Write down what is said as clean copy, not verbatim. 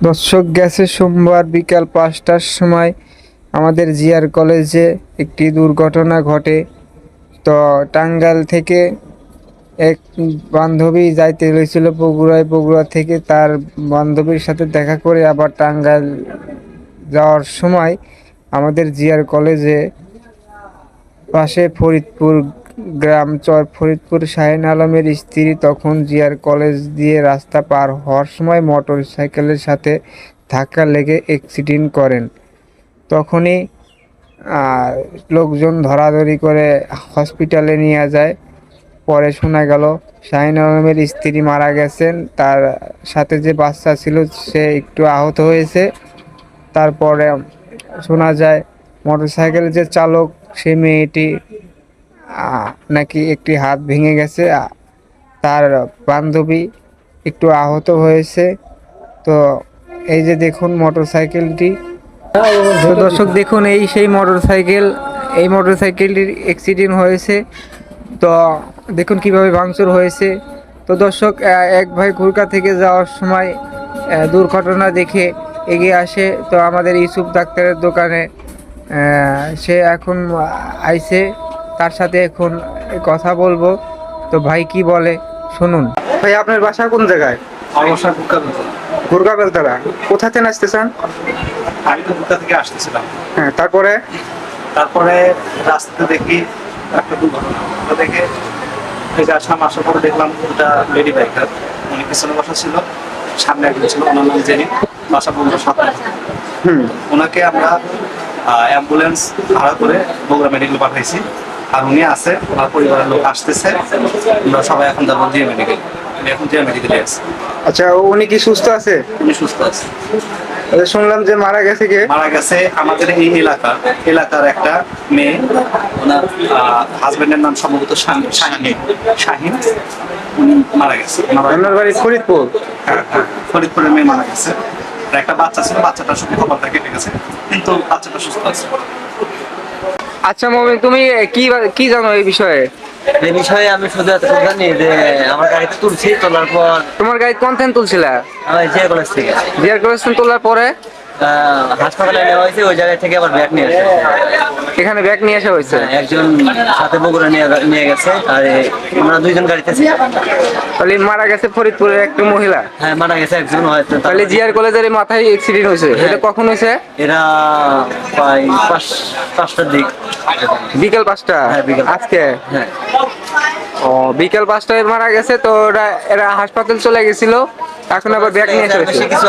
দর্শক গেছে সোমবার বিকাল ৫টার সময় আমাদের জিআর কলেজে একটি দুর্ঘটনা ঘটে। তো টাঙ্গাইল থেকে এক বান্ধবী যাইতে হয়েছিল বগুড়ায়, বগুড়া থেকে তার বান্ধবীর সাথে দেখা করে আবার টাঙ্গাইল যাওয়ার সময় আমাদের জিআর কলেজে পাশে ফরিদপুর গ্রাম চর ফরিদপুর শাহিন আলমের স্ত্রী তখন জিআর কলেজ দিয়ে রাস্তা পার হওয়ার সময় মোটর সাইকেলের সাথে ধাক্কা লেগে অ্যাক্সিডেন্ট করেন। তখনই লোকজন ধরাধরি করে হসপিটালে নিয়ে যায়। পরে শোনা গেল শাহিন আলমের স্ত্রী মারা গেছেন, তার সাথে যে বাচ্চা ছিল সে একটু আহত হয়েছে। তারপরে শোনা যায় মোটরসাইকেলের যে চালক সে মেয়েটি নাকি একটি হাত ভেঙে গেছে, তার বান্ধবী একটু আহত হয়েছে। তো এই যে দেখুন মোটরসাইকেলটি, তো দর্শক দেখুন এই সেই মোটরসাইকেল, এই মোটরসাইকেলটির অ্যাক্সিডেন্ট হয়েছে। তো দেখুন কিভাবে ভাঙচুর হয়েছে। তো দর্শক এক ভাই ঘুরকা থেকে যাওয়ার সময় দুর্ঘটনা দেখে এগিয়ে আসে। তো আমাদের ইউসুফ ডাক্তারের দোকানে সে এখন আইছে, তার সাথে এখন কথা বলবো। তো ভাই কি বলে শুনুন। ভাই আপনার বাসা কোন জায়গায়? অবশ্যই গুরগা বেলতলা। কোথা থেকে আসতেছেন? আমি তো ভুট্টা থেকে আসতেছিলাম। হ্যাঁ, তারপরে রাস্তাতে দেখি একটা দুর্ঘটনা। ওটা দেখে এই যে আসলাম, আসার পরে দেখলাম ওটা লেডি বাইকার, উনি পিছনে বসা ছিল, সামনে একজন ছিল, ওনার নাম জেনি, বাসা বগুড়া ৭ নম্বর। ওনাকে আমরা অ্যাম্বুলেন্স ভাড়া করে বগুড়া মেডিকেল পাঠাইছি। আর উনি আছে, ওনার পরিবারের লোক আসতেছে, আমরা সবাই এখন যাবো জিয়া মেডিকেল। এখন জিয়া মেডিকেলে আছে। আচ্ছা, উনি কি সুস্থ আছে? উনি সুস্থ আছে। শুনলাম যে মারা গেছে কে? মারা গেছে আমাদের এই এলাকার একটা মেয়ে, ওনার হাজবেন্ডের নাম সম্ভবত শাহিন। উনি মারা গেছে। ওনার বাড়ি ফরিদপুর। হ্যাঁ, ফরিদপুরের মেয়ে মারা গেছে। আর একটা বাচ্চা ছিল, বাচ্চাটা শুধু কপালটা কেটে গেছে, কিন্তু বাচ্চাটা সুস্থ আছে। আচ্ছা মমিন, তুমি কি কি জানো এই বিষয়ে? এই বিষয়ে আমি শুধু এতটুকু জানি যে আমার গাড়িতে তুলছি, তোলার পর তোমার গাড়ি কোন থেকে তুলছিলা? আমি জিয়া কলেজ থেকে জিআর কলেজ থেকে তোলার পরে হাসপাতালে নেওয়া হয়েছে। ওই জায়গা থেকে আবার ব্যাগ নিয়ে আসে। এখানে ব্যাগ নিয়ে আসা হয়েছে। একজন সাথে বগুড়া নিয়ে গেছে, আর আমরা দুইজন গাড়িতে ছিলাম। তাহলে মারা গেছে ফরিদপুরের একটা মহিলা। হ্যাঁ, মারা গেছে একজন হয়তো। তাহলে জিআর কলেজের মাথায় অ্যাক্সিডেন্ট হয়েছে। এটা কখন হয়েছে? এরা প্রায় 5টার দিক। বিকেল 5টা? হ্যাঁ, বিকেল। আজকে? হ্যাঁ। ও, বিকেল 5টায় মারা গেছে। তো এরা হাসপাতাল চলে গেছিল, এখন আবার ব্যাগ নিয়ে এসে হয়েছে। কিছু